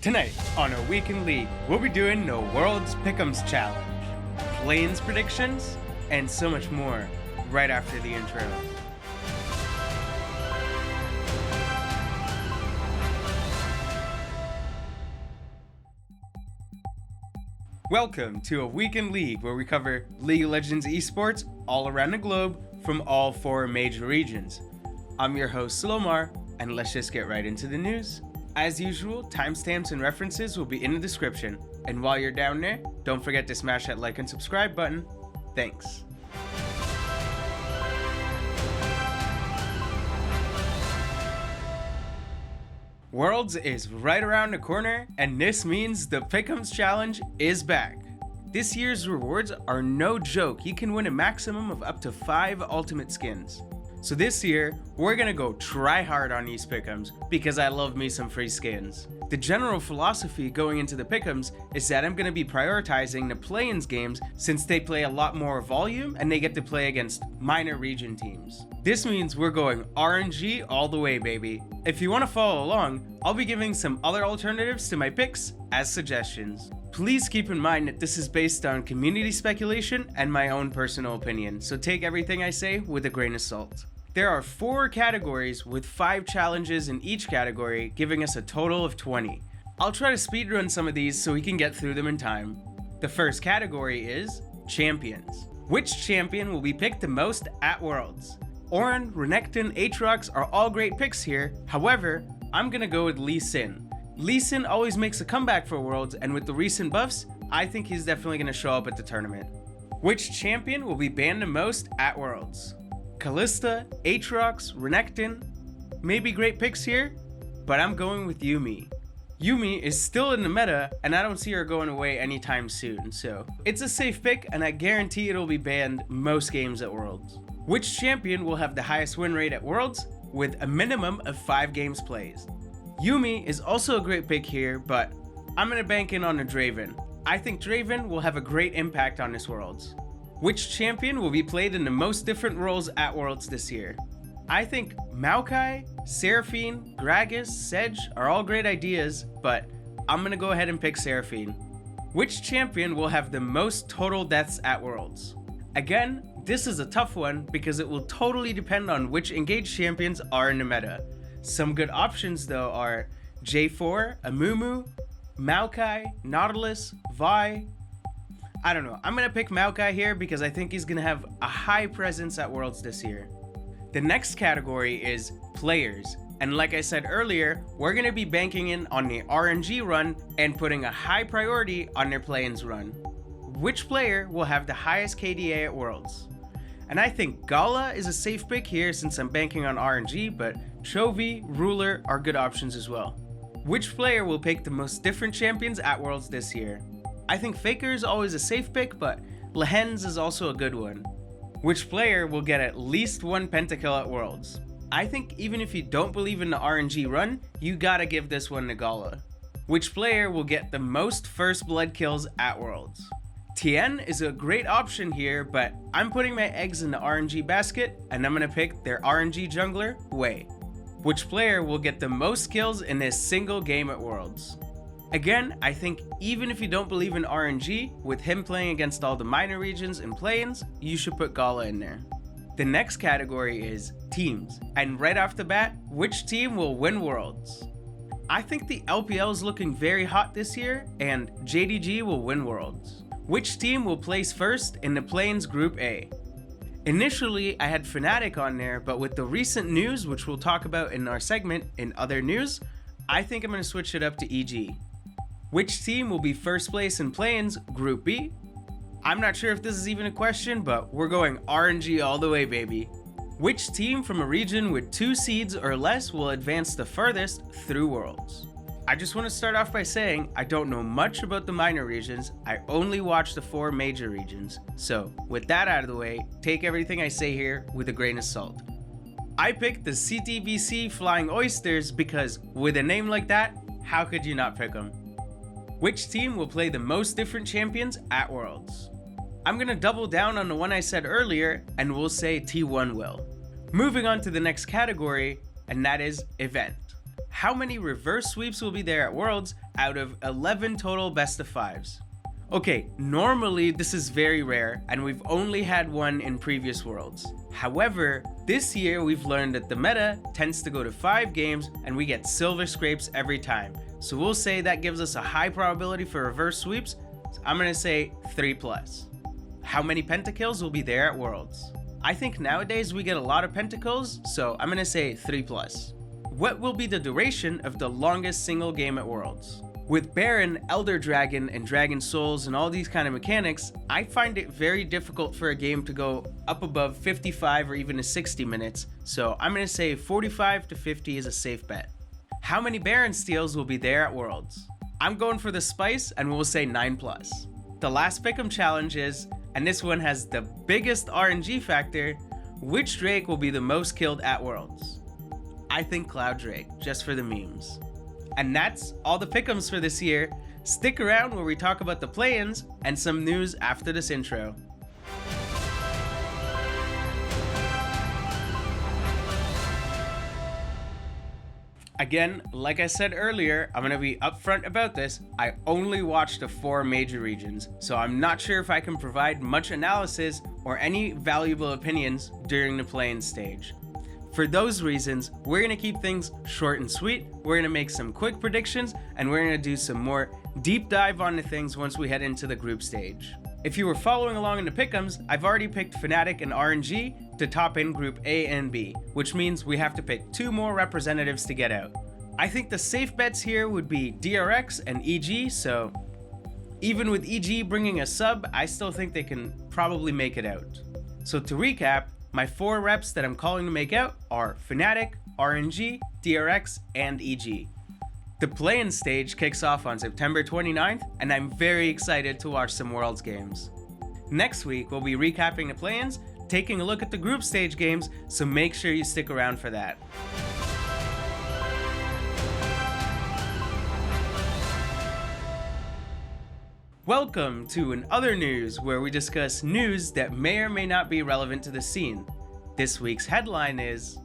Tonight on our Week in League, we'll be doing the World's Pick'ems Challenge, Plains predictions, and so much more right after the intro. Welcome to a Week in League where we cover League of Legends esports all around the globe from all 4 major regions. I'm your host Slomar, and let's just get right into the news. As usual, timestamps and references will be in the description, and while you're down there, don't forget to smash that like and subscribe button. Thanks. Worlds is right around the corner, and this means the Pick'ems Challenge is back. This year's rewards are no joke. You can win a maximum of up to 5 ultimate skins. So this year, we're gonna go try hard on these pick'ems because I love me some free skins. The general philosophy going into the pick'ems is that I'm gonna be prioritizing the play-ins games since they play a lot more volume and they get to play against minor region teams. This means we're going RNG all the way, baby. If you wanna follow along, I'll be giving some other alternatives to my picks as suggestions. Please keep in mind that this is based on community speculation and my own personal opinion, so take everything I say with a grain of salt. There are 4 categories with 5 challenges in each category, giving us a total of 20. I'll try to speedrun some of these so we can get through them in time. The first category is Champions. Which champion will be picked the most at Worlds? Auron, Renekton, Aatrox are all great picks here, however, I'm gonna go with Lee Sin. Lee Sin always makes a comeback for Worlds, and with the recent buffs, I think he's definitely gonna show up at the tournament. Which champion will be banned the most at Worlds? Kalista, Aatrox, Renekton, maybe great picks here, but I'm going with Yuumi. Yuumi is still in the meta, and I don't see her going away anytime soon, so it's a safe pick, and I guarantee it'll be banned most games at Worlds. Which champion will have the highest win rate at Worlds with a minimum of 5 games played? Yuumi is also a great pick here, but I'm gonna bank in on a Draven. I think Draven will have a great impact on this Worlds. Which champion will be played in the most different roles at Worlds this year? I think Maokai, Seraphine, Gragas, Sedge are all great ideas, but I'm gonna go ahead and pick Seraphine. Which champion will have the most total deaths at Worlds? Again, this is a tough one because it will totally depend on which engaged champions are in the meta. Some good options though are J4, Amumu, Maokai, Nautilus, Vi. I don't know, I'm gonna pick Maokai here because I think he's gonna have a high presence at Worlds this year. The next category is Players, and like I said earlier, we're gonna be banking in on the RNG run and putting a high priority on their play-ins run. Which player will have the highest KDA at Worlds? And I think Gala is a safe pick here since I'm banking on RNG, but Chovy, Ruler are good options as well. Which player will pick the most different champions at Worlds this year? I think Faker is always a safe pick, but Lehens is also a good one. Which player will get at least 1 pentakill at Worlds? I think even if you don't believe in the RNG run, you gotta give this one to Gala. Which player will get the most first blood kills at Worlds? Tien is a great option here, but I'm putting my eggs in the RNG basket, and I'm gonna pick their RNG jungler, Wei. Which player will get the most kills in this single game at Worlds? Again, I think even if you don't believe in RNG, with him playing against all the minor regions and play-ins, you should put Gala in there. The next category is Teams, and right off the bat, which team will win Worlds? I think the LPL is looking very hot this year, and JDG will win Worlds. Which team will place first in the play-ins Group A? Initially, I had Fnatic on there, but with the recent news, which we'll talk about in our segment in other news, I think I'm going to switch it up to EG. Which team will be first place in play-ins Group B? I'm not sure if this is even a question, but we're going RNG all the way, baby. Which team from a region with 2 seeds or less will advance the furthest through Worlds? I just want to start off by saying I don't know much about the minor regions, I only watch the 4 major regions. So with that out of the way, take everything I say here with a grain of salt. I picked the CTBC Flying Oysters because with a name like that, how could you not pick them? Which team will play the most different champions at Worlds? I'm gonna double down on the one I said earlier and we'll say T1 will. Moving on to the next category, and that is Event. How many reverse sweeps will be there at Worlds out of 11 total best of 5s? Okay, normally this is very rare and we've only had one in previous Worlds. However, this year we've learned that the meta tends to go to 5 games and we get silver scrapes every time. So we'll say that gives us a high probability for reverse sweeps. So I'm gonna say 3+. How many pentakills will be there at Worlds? I think nowadays we get a lot of pentakills, so I'm gonna say 3+. What will be the duration of the longest single game at Worlds? With Baron, Elder Dragon, and Dragon Souls and all these kind of mechanics, I find it very difficult for a game to go up above 55 or even to 60 minutes, so I'm gonna say 45 to 50 is a safe bet. How many Baron steals will be there at Worlds? I'm going for the spice and we'll say 9+. The last pick'em challenge is, and this one has the biggest RNG factor, which Drake will be the most killed at Worlds? I think Cloud Drake, just for the memes. And that's all the pick'ems for this year. Stick around where we talk about the play-ins and some news after this intro. Again, like I said earlier, I'm gonna be upfront about this. I only watched the 4 major regions, so I'm not sure if I can provide much analysis or any valuable opinions during the play-in stage. For those reasons, we're gonna keep things short and sweet, we're gonna make some quick predictions, and we're gonna do some more deep dive onto things once we head into the group stage. If you were following along in the pick'ems, I've already picked Fnatic and RNG to top in Group A and B, which means we have to pick 2 more representatives to get out. I think the safe bets here would be DRX and EG, so even with EG bringing a sub, I still think they can probably make it out. So to recap, my 4 reps that I'm calling to make out are Fnatic, RNG, DRX, and EG. The play-in stage kicks off on September 29th, and I'm very excited to watch some Worlds games. Next week, we'll be recapping the play-ins, taking a look at the group stage games, so make sure you stick around for that. Welcome to In Other News, where we discuss news that may or may not be relevant to the scene. This week's headline is,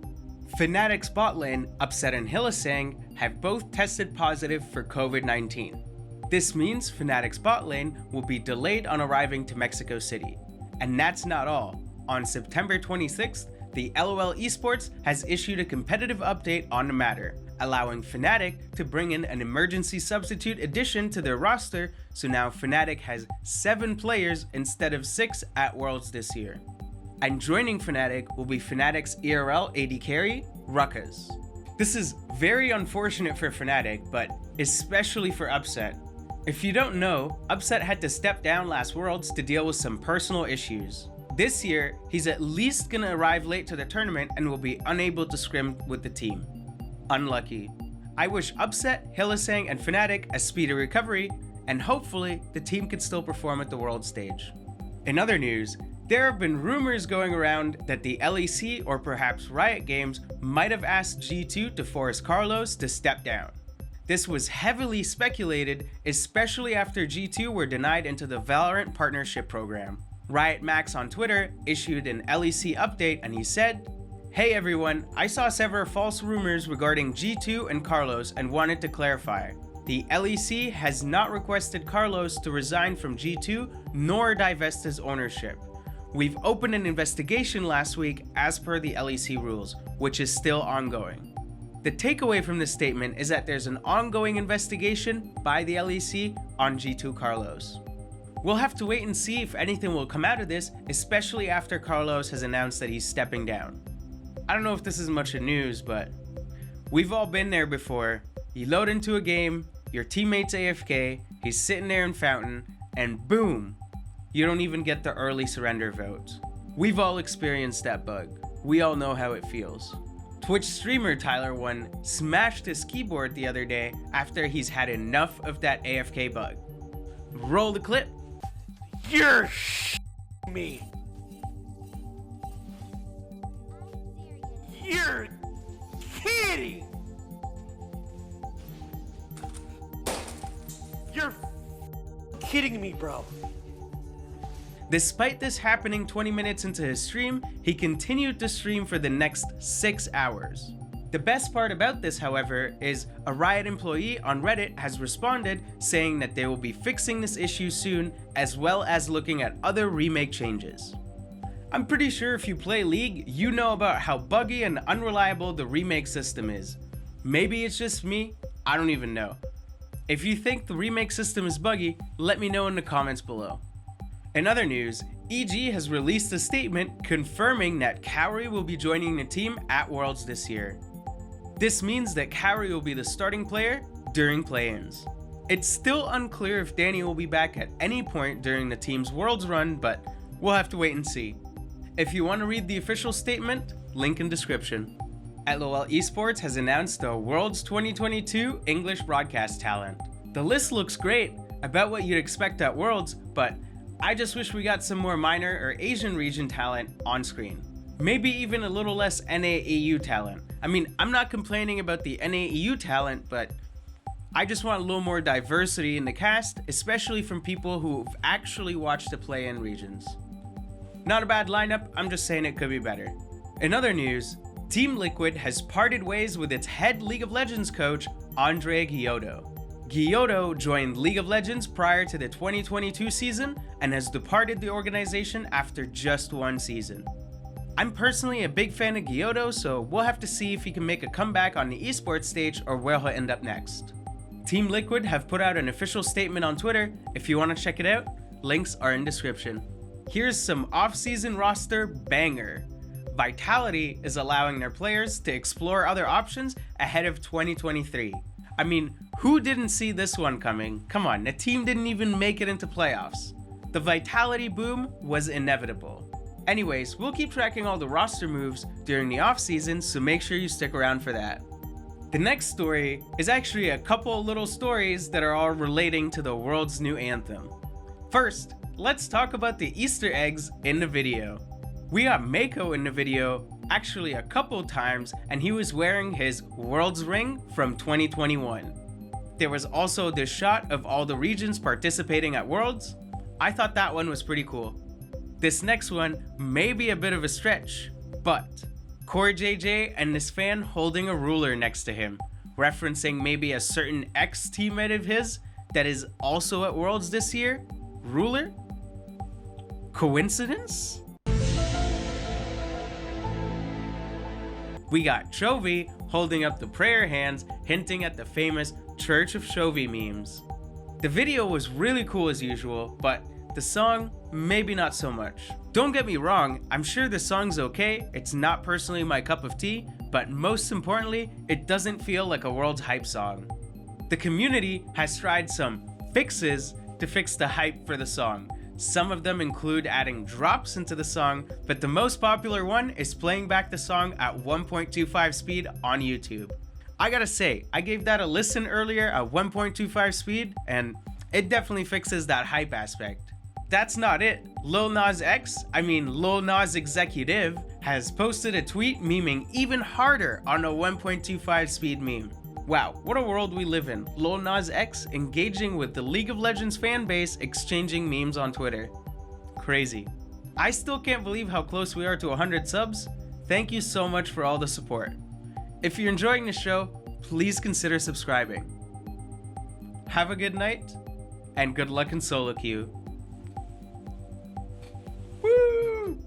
Fnatic's bot lane, Upset and Hylissang, have both tested positive for COVID-19. This means Fnatic's bot lane will be delayed on arriving to Mexico City. And that's not all. On September 26th, the LOL Esports has issued a competitive update on the matter, allowing Fnatic to bring in an emergency substitute addition to their roster, so now Fnatic has 7 players instead of 6 at Worlds this year. And joining Fnatic will be Fnatic's ERL AD carry, Ruckus. This is very unfortunate for Fnatic, but especially for Upset. If you don't know, Upset had to step down last Worlds to deal with some personal issues. This year, he's at least gonna arrive late to the tournament and will be unable to scrim with the team. Unlucky. I wish Upset, Hylissang, and Fnatic a speedy recovery, and hopefully the team can still perform at the world stage. In other news, there have been rumors going around that the LEC or perhaps Riot Games might have asked G2 to force Carlos to step down. This was heavily speculated, especially after G2 were denied into the Valorant Partnership Program. Riot Max on Twitter issued an LEC update and he said, "Hey everyone, I saw several false rumors regarding G2 and Carlos and wanted to clarify. The LEC has not requested Carlos to resign from G2 nor divest his ownership. We've opened an investigation last week as per the LEC rules, which is still ongoing." The takeaway from this statement is that there's an ongoing investigation by the LEC on G2 Carlos. We'll have to wait and see if anything will come out of this, especially after Carlos has announced that he's stepping down. I don't know if this is much of news, but we've all been there before. You load into a game, your teammate's AFK, he's sitting there in Fountain, and boom, you don't even get the early surrender vote. We've all experienced that bug. We all know how it feels. Twitch streamer Tyler1 smashed his keyboard the other day after he's had enough of that AFK bug. Roll the clip. You're me. You're kidding. You're kidding me, bro. Despite this happening 20 minutes into his stream, he continued to stream for the next 6 hours. The best part about this, however, is a Riot employee on Reddit has responded saying that they will be fixing this issue soon, as well as looking at other remake changes. I'm pretty sure if you play League, you know about how buggy and unreliable the remake system is. Maybe it's just me, I don't even know. If you think the remake system is buggy, let me know in the comments below. In other news, EG has released a statement confirming that Kaori will be joining the team at Worlds this year. This means that Kaori will be the starting player during play-ins. It's still unclear if Danny will be back at any point during the team's Worlds run, but we'll have to wait and see. If you want to read the official statement, link in description. LOL Esports has announced the Worlds 2022 English broadcast talent. The list looks great, about what you'd expect at Worlds, but I just wish we got some more minor or Asian region talent on screen. Maybe even a little less NAEU talent. I mean, I'm not complaining about the NAEU talent, but I just want a little more diversity in the cast, especially from people who've actually watched the play-in regions. Not a bad lineup, I'm just saying it could be better. In other news, Team Liquid has parted ways with its head League of Legends coach, Andre Guilhoto. Guilhoto joined League of Legends prior to the 2022 season and has departed the organization after just one season. I'm personally a big fan of Guilhoto, so we'll have to see if he can make a comeback on the esports stage or where he'll end up next. Team Liquid have put out an official statement on Twitter. If you want to check it out, links are in description. Here's some off-season roster banger. Vitality is allowing their players to explore other options ahead of 2023. I mean, who didn't see this one coming? Come on, the team didn't even make it into playoffs. The Vitality boom was inevitable. Anyways, we'll keep tracking all the roster moves during the offseason, so make sure you stick around for that. The next story is actually a couple little stories that are all relating to the world's new anthem. First, let's talk about the Easter eggs in the video. We got Mako in the video actually a couple times, and he was wearing his Worlds ring from 2021. There was also this shot of all the regions participating at Worlds. I thought that one was pretty cool. This next one may be a bit of a stretch, but Core JJ and this fan holding a ruler next to him, referencing maybe a certain ex-teammate of his that is also at Worlds this year? Ruler? Coincidence? We got Chovy holding up the prayer hands, hinting at the famous Church of Chovy memes. The video was really cool as usual, but the song, maybe not so much. Don't get me wrong, I'm sure the song's okay, it's not personally my cup of tea, but most importantly, it doesn't feel like a World's hype song. The community has tried some fixes to fix the hype for the song. Some of them include adding drops into the song, but the most popular one is playing back the song at 1.25 speed on YouTube. I gotta say, I gave that a listen earlier at 1.25 speed, and it definitely fixes that hype aspect. That's not it. Lil Nas Executive, has posted a tweet memeing even harder on a 1.25 speed meme. Wow, what a world we live in. Lil Nas X engaging with the League of Legends fan base, exchanging memes on Twitter. Crazy. I still can't believe how close we are to 100 subs. Thank you so much for all the support. If you're enjoying the show, please consider subscribing. Have a good night, and good luck in solo queue. Woo!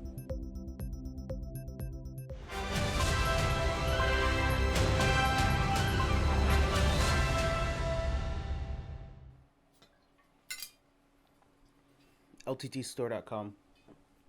LTTstore.com